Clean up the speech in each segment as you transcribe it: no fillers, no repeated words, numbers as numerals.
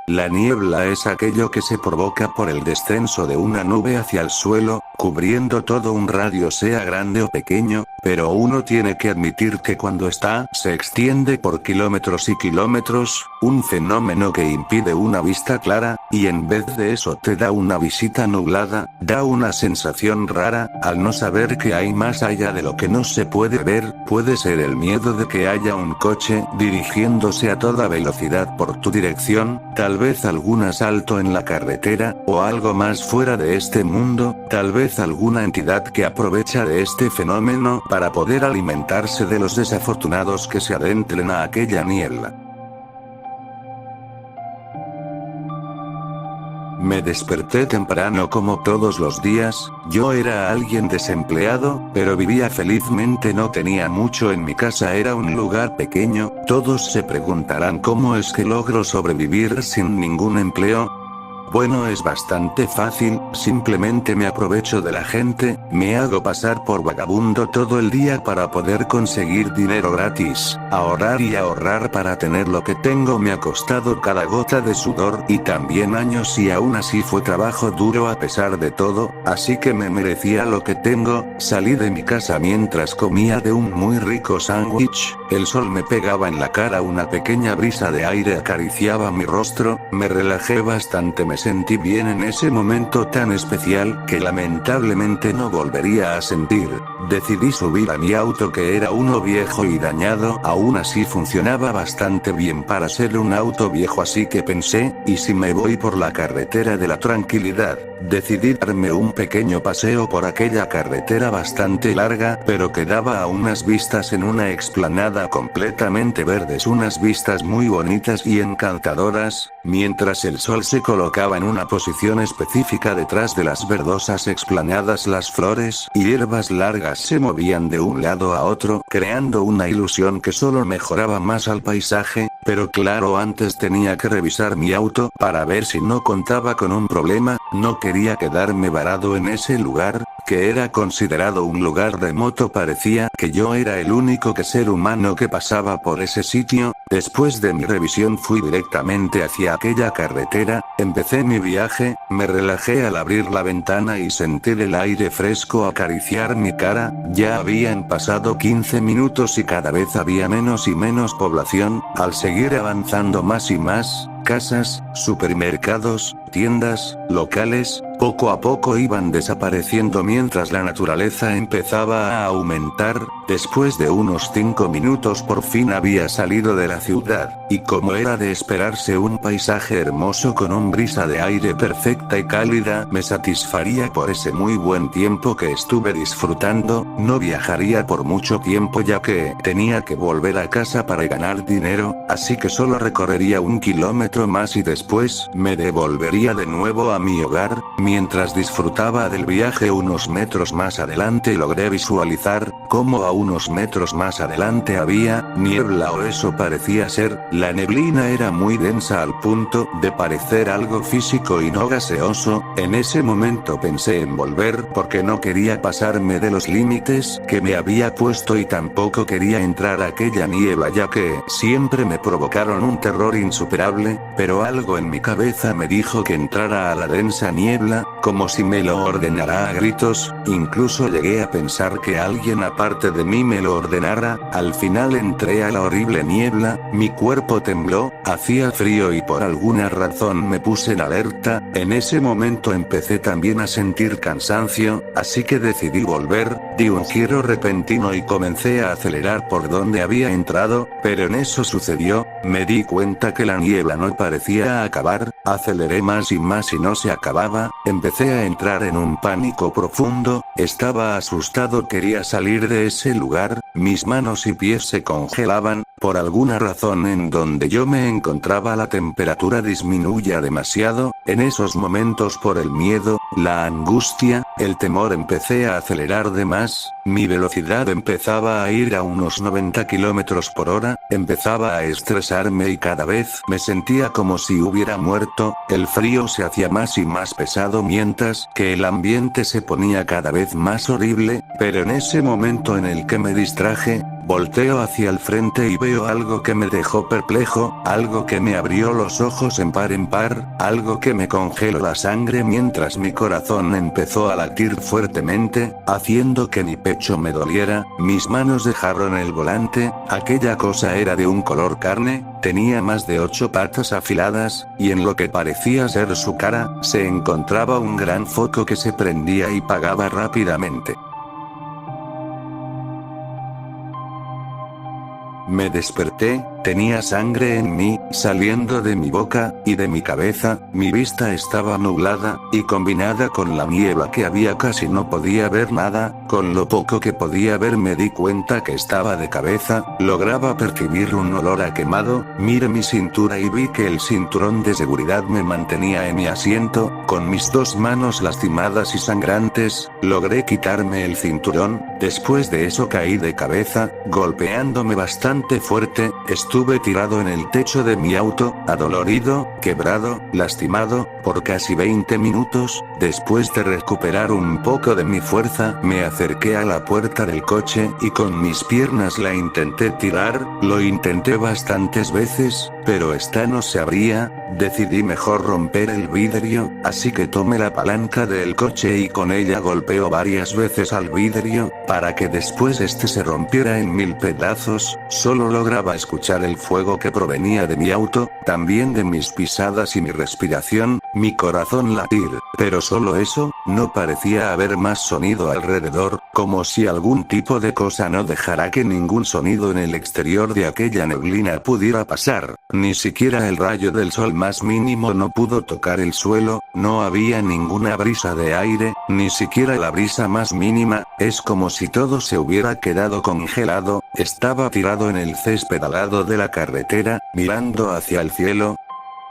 La niebla es aquello que se provoca por el descenso de una nube hacia el suelo, cubriendo todo un radio sea grande o pequeño, pero uno tiene que admitir que cuando se extiende por kilómetros y kilómetros, un fenómeno que impide una vista clara, y en vez de eso te da una visita nublada, da una sensación rara, al no saber que hay más allá de lo que no se puede ver, puede ser el miedo de que haya un coche dirigiéndose a toda velocidad por tu dirección, tal vez algún asalto en la carretera, o algo más fuera de este mundo, tal vez alguna entidad que aprovecha de este fenómeno para poder alimentarse de los desafortunados que se adentren a aquella niebla. Me desperté temprano como todos los días, yo era alguien desempleado, pero vivía felizmente, no tenía mucho en mi casa, era un lugar pequeño, todos se preguntarán cómo es que logro sobrevivir sin ningún empleo. Bueno, es bastante fácil, simplemente me aprovecho de la gente, me hago pasar por vagabundo todo el día para poder conseguir dinero gratis, ahorrar y ahorrar para tener lo que tengo me ha costado cada gota de sudor y también años y aún así fue trabajo duro a pesar de todo, así que me merecía lo que tengo, salí de mi casa mientras comía de un muy rico sándwich, el sol me pegaba en la cara, una pequeña brisa de aire acariciaba mi rostro, me relajé bastante, me sentí bien en ese momento tan especial que lamentablemente no volvería a sentir. Decidí subir a mi auto que era uno viejo y dañado, aún así funcionaba bastante bien para ser un auto viejo, así que pensé, ¿y si me voy por la carretera de la tranquilidad? Decidí darme un pequeño paseo por aquella carretera bastante larga, pero que daba a unas vistas en una explanada completamente verdes, unas vistas muy bonitas y encantadoras, mientras el sol se colocaba en una posición específica detrás de las verdosas explanadas, las flores y hierbas largas se movían de un lado a otro, creando una ilusión que solo mejoraba más al paisaje, pero claro, antes tenía que revisar mi auto para ver si no contaba con un problema, no quería quedarme varado en ese lugar, que era considerado un lugar remoto, parecía que yo era el único ser humano que pasaba por ese sitio. Después de mi revisión fui directamente hacia aquella carretera, empecé mi viaje, me relajé al abrir la ventana y sentir el aire fresco acariciar mi cara, ya habían pasado 15 minutos y cada vez había menos y menos población, al seguir avanzando más y más, casas, supermercados, tiendas, locales, poco a poco iban desapareciendo mientras la naturaleza empezaba a aumentar. Después de unos 5 minutos por fin había salido de la ciudad, y como era de esperarse, un paisaje hermoso con un brisa de aire perfecta y cálida me satisfaría por ese muy buen tiempo que estuve disfrutando. No viajaría por mucho tiempo ya que tenía que volver a casa para ganar dinero, así que solo recorrería 1 kilómetro más y después me devolvería de nuevo a mi hogar. Mientras disfrutaba del viaje, unos metros más adelante logré visualizar cómo a unos metros más adelante había niebla, o eso parecía ser. La neblina era muy densa al punto de parecer algo físico y no gaseoso. En ese momento pensé en volver porque no quería pasarme de los límites que me había puesto y tampoco quería entrar a aquella niebla ya que siempre me provocaron un terror insuperable, pero algo en mi cabeza me dijo que entrara a la densa niebla, como si me lo ordenara a gritos. Incluso llegué a pensar que alguien aparte de mí me lo ordenara. Al final entré a la horrible niebla, mi cuerpo tembló, hacía frío y por alguna razón me puse en alerta. En ese momento empecé también a sentir cansancio, así que decidí volver, di un giro repentino y comencé a acelerar por donde había entrado, pero en eso sucedió, me di cuenta que la niebla no parecía acabar, aceleré más y más y no se acababa, empecé a entrar en un pánico profundo, estaba asustado, quería salir de ese lugar, mis manos y pies se congelaban, por alguna razón en donde yo me encontraba la temperatura disminuía demasiado, en esos momentos por el miedo, la angustia, el temor empecé a acelerar de más, mi velocidad empezaba a ir a unos 90 kilómetros por hora, empezaba a estresarme y cada vez me sentía como si hubiera muerto, el frío se hacía más y más pesado mientras que el ambiente se ponía cada vez más horrible, pero en ese momento en el que me distraje, Volteo hacia el frente y veo algo que me dejó perplejo, algo que me abrió los ojos en par, algo que me congeló la sangre mientras mi corazón empezó a latir fuertemente, haciendo que mi pecho me doliera. Mis manos dejaron el volante. Aquella cosa era de un color carne, tenía más de 8 patas afiladas, y en lo que parecía ser su cara, se encontraba un gran foco que se prendía y apagaba rápidamente. Me desperté, tenía sangre en mí, saliendo de mi boca, y de mi cabeza. Mi vista estaba nublada, y combinada con la niebla que había casi no podía ver nada. Con lo poco que podía ver me di cuenta que estaba de cabeza, lograba percibir un olor a quemado. Miré mi cintura y vi que el cinturón de seguridad me mantenía en mi asiento. Con mis 2 manos lastimadas y sangrantes, logré quitarme el cinturón. Después de eso caí de cabeza, golpeándome bastante fuerte. Estuve tirado en el techo de mi auto, adolorido, quebrado, lastimado, por casi 20 minutos. Después de recuperar un poco de mi fuerza, me acerqué a la puerta del coche, y con mis piernas la intenté tirar. Lo intenté bastantes veces, pero esta no se abría. Decidí mejor romper el vidrio, así que tomé la palanca del coche y con ella golpeó varias veces al vidrio, para que después este se rompiera en 1000 pedazos. Solo lograba escuchar el fuego que provenía de mi auto, también de mis pisadas y mi respiración, mi corazón latir, pero solo eso. No parecía haber más sonido alrededor, como si algún tipo de cosa no dejara que ningún sonido en el exterior de aquella neblina pudiera pasar. Ni siquiera el rayo del sol más mínimo no pudo tocar el suelo, no había ninguna brisa de aire, ni siquiera la brisa más mínima. Es como si todo se hubiera quedado congelado. Estaba tirado en el césped al lado de la carretera, mirando hacia el cielo.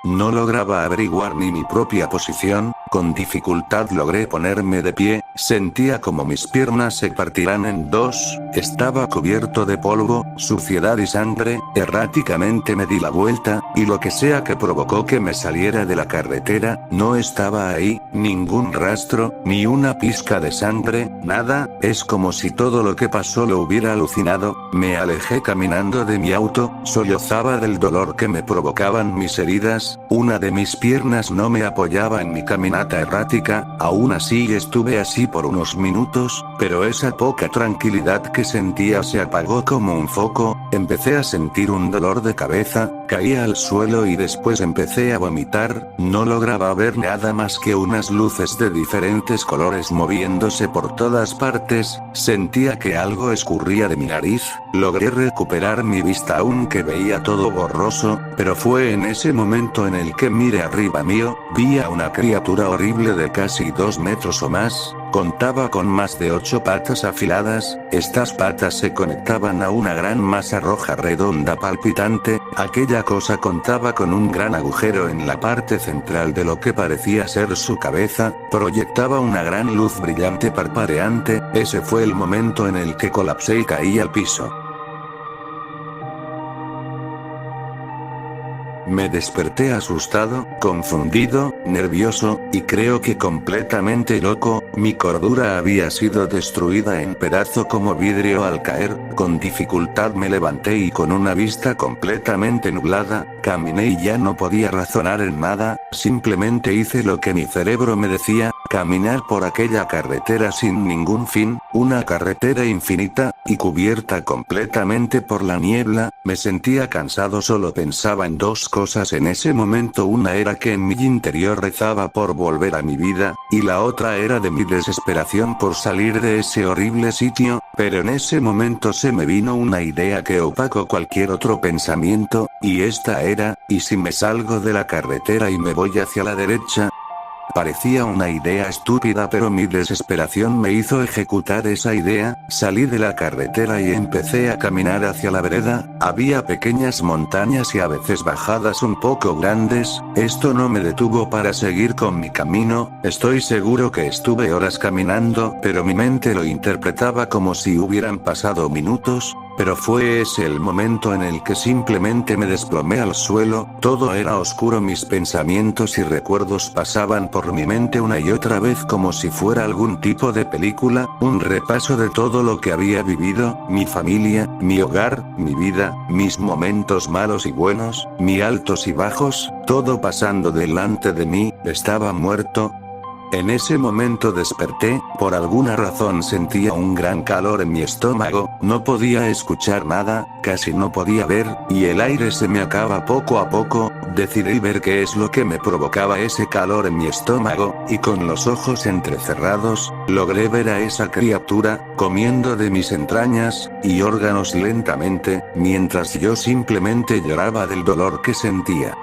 No lograba averiguar ni mi propia posición. Con dificultad logré ponerme de pie, sentía como mis piernas se partirán en 2, estaba cubierto de polvo, suciedad y sangre. Erráticamente me di la vuelta, y lo que sea que provocó que me saliera de la carretera, no estaba ahí, ningún rastro, ni una pizca de sangre, nada. Es como si todo lo que pasó lo hubiera alucinado. Me alejé caminando de mi auto, sollozaba del dolor que me provocaban mis heridas. Una de mis piernas no me apoyaba en mi caminata errática. Aún así estuve así por unos minutos, pero esa poca tranquilidad que sentía se apagó como un foco. Empecé a sentir un dolor de cabeza, caí al suelo y después empecé a vomitar. No lograba ver nada más que unas luces de diferentes colores moviéndose por todas partes. Sentía que algo escurría de mi nariz. Logré recuperar mi vista aunque veía todo borroso, pero fue en ese momento en el que miré arriba mío, vi a una criatura horrible de casi 2 metros o más. Contaba con más de 8 patas afiladas. Estas patas se conectaban a una gran masa roja redonda palpitante. Aquella cosa contaba con un gran agujero en la parte central de lo que parecía ser su cabeza. Proyectaba una gran luz brillante parpadeante. Ese fue el momento en el que colapsé y caí al piso. Me desperté asustado, confundido, nervioso, y creo que completamente loco. Mi cordura había sido destruida en pedazo como vidrio al caer. Con dificultad me levanté y con una vista completamente nublada, caminé y ya no podía razonar en nada. Simplemente hice lo que mi cerebro me decía, caminar por aquella carretera sin ningún fin, una carretera infinita, y cubierta completamente por la niebla. Me sentía cansado, solo pensaba en 2 cosas en ese momento. Una era que en mi interior rezaba por volver a mi vida, y la otra era de mi desesperación por salir de ese horrible sitio. Pero en ese momento se me vino una idea que opacó cualquier otro pensamiento, y esta era: ¿y si me salgo de la carretera y me voy hacia la derecha? Parecía una idea estúpida, pero mi desesperación me hizo ejecutar esa idea. Salí de la carretera y empecé a caminar hacia la vereda. Había pequeñas montañas y a veces bajadas un poco grandes. Esto no me detuvo para seguir con mi camino. Estoy seguro que estuve horas caminando, pero mi mente lo interpretaba como si hubieran pasado minutos. Pero fue ese el momento en el que simplemente me desplomé al suelo, todo era oscuro, mis pensamientos y recuerdos pasaban por mi mente una y otra vez como si fuera algún tipo de película, un repaso de todo lo que había vivido, mi familia, mi hogar, mi vida, mis momentos malos y buenos, mis altos y bajos, todo pasando delante de mí. Estaba muerto. En ese momento desperté, por alguna razón sentía un gran calor en mi estómago, no podía escuchar nada, casi no podía ver, y el aire se me acaba poco a poco. Decidí ver qué es lo que me provocaba ese calor en mi estómago, y con los ojos entrecerrados, logré ver a esa criatura, comiendo de mis entrañas y órganos lentamente, mientras yo simplemente lloraba del dolor que sentía.